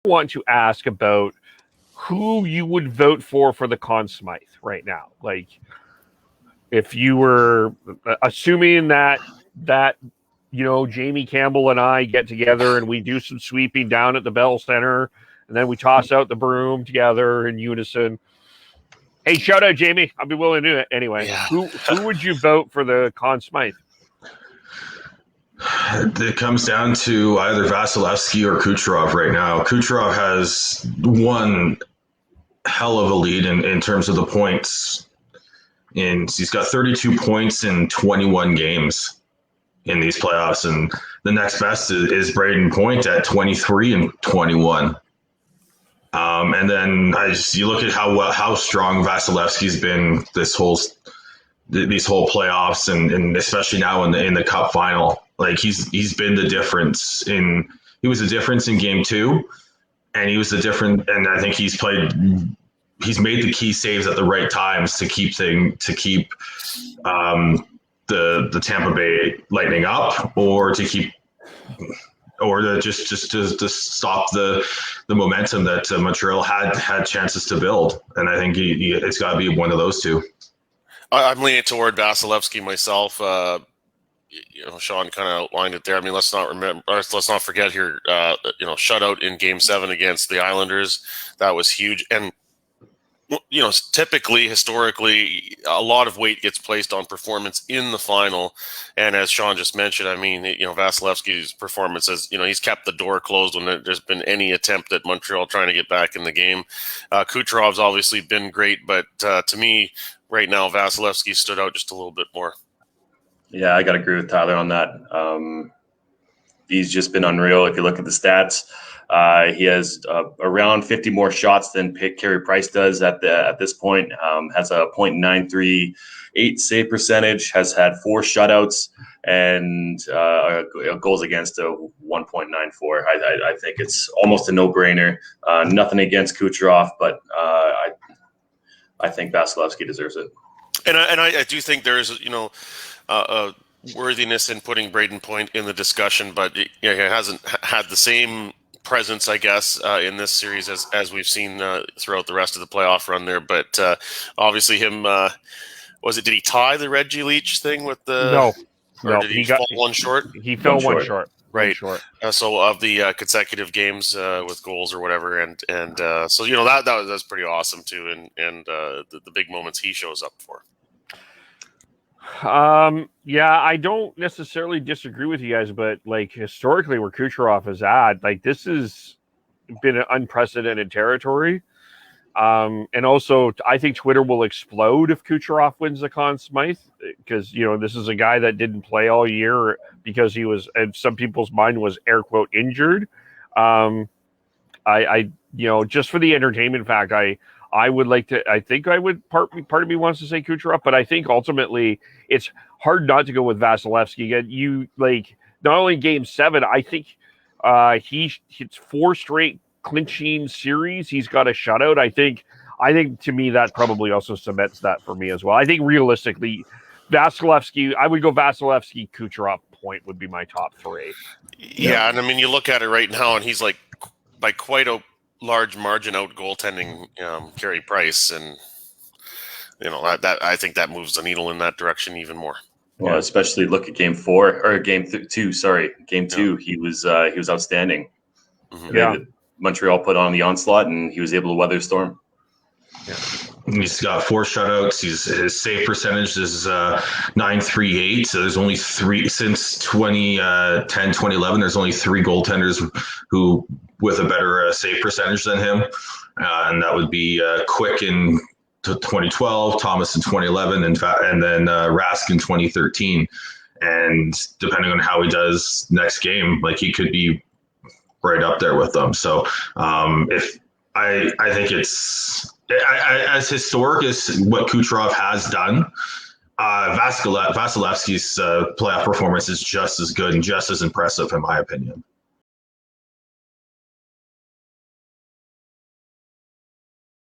want to ask about who you would vote for the Conn Smythe right now. Like, if you were assuming that Jamie Campbell and I get together and we do some sweeping down at the Bell Center, and then we toss out the broom together in unison. Hey, shout out Jamie! I'd be willing to do it anyway. Yeah. Who would you vote for the Conn Smythe? It comes down to either Vasilevsky or Kucherocv right now. Kucherocv has one hell of a lead in terms of the points. And he's got 32 points in 21 games in these playoffs. And the next best is Brayden Point at 23 and 21. And then you look at how strong Vasilevsky's been these whole playoffs, and especially now in the Cup final. Like he's been the difference he was the difference in game 2, and he was the difference. And I think he's made the key saves at the right times to keep the Tampa Bay Lightning up, or to stop the momentum that Montreal had chances to build. And I think it's got to be one of those two. I'm leaning toward Vasilevsky myself. Sean kind of outlined it there. I mean, let's not forget here. Shutout in Game 7 against the Islanders, that was huge. And typically, historically, a lot of weight gets placed on performance in the final. And as Sean just mentioned, I mean, Vasilevsky's performance he's kept the door closed when there's been any attempt at Montreal trying to get back in the game. Kucherov's obviously been great, but to me, right now, Vasilevsky stood out just a little bit more. Yeah, I got to agree with Tyler on that. He's just been unreal. If you look at the stats, he has around 50 more shots than Carey Price does at this point. Has a .938 save percentage. Has had 4 shutouts and goals against a 1.94. I think it's almost a no-brainer. Nothing against Kucherov, but I think Vasilevsky deserves it. And I do think there is a worthiness in putting Brayden Point in the discussion, but he hasn't had the same presence, I guess, in this series as we've seen throughout the rest of the playoff run there. But obviously him, did he tie the Reggie Leach thing with the... No, did he fall one short? He fell one short. Right. So of the consecutive games with goals or whatever. And so, that's pretty awesome too. And the big moments he shows up for. Yeah, I don't necessarily disagree with you guys, but like historically where Kucherov is at, like this has been an unprecedented territory. And also I think Twitter will explode if Kucherov wins the Conn Smythe, because, this is a guy that didn't play all year because he was, in some people's mind, was air quote injured. I just for the entertainment fact, I would like to. I think I would. Part of me wants to say Kucherov, but I think ultimately it's hard not to go with Vasilevsky. You not only Game 7. I think he hits 4 straight clinching series. He's got a shutout. I think to me that probably also cements that for me as well. I think realistically, Vasilevsky. I would go Vasilevsky, Kucherov, Point would be my top 3. Yeah, and I mean you look at it right now, and he's like by quite a large margin out goaltending Carey Price, and that I think that moves the needle in that direction even more. Well, especially look at Game 4 or Game 2. Sorry, Game 2. He was outstanding. Mm-hmm. Yeah, Montreal put on the onslaught, and he was able to weather the storm. Yeah. He's got 4 shutouts. His save percentage is .938. So there's only 3 since 2010, 2011. There's only 3 goaltenders who with a better save percentage than him, and that would be Quick in 2012, Thomas in 2011, and then Rask in 2013. And depending on how he does next game, like he could be right up there with them. So if I think it's as historic as what Kucherov has done, Vasilevsky's playoff performance is just as good and just as impressive, in my opinion.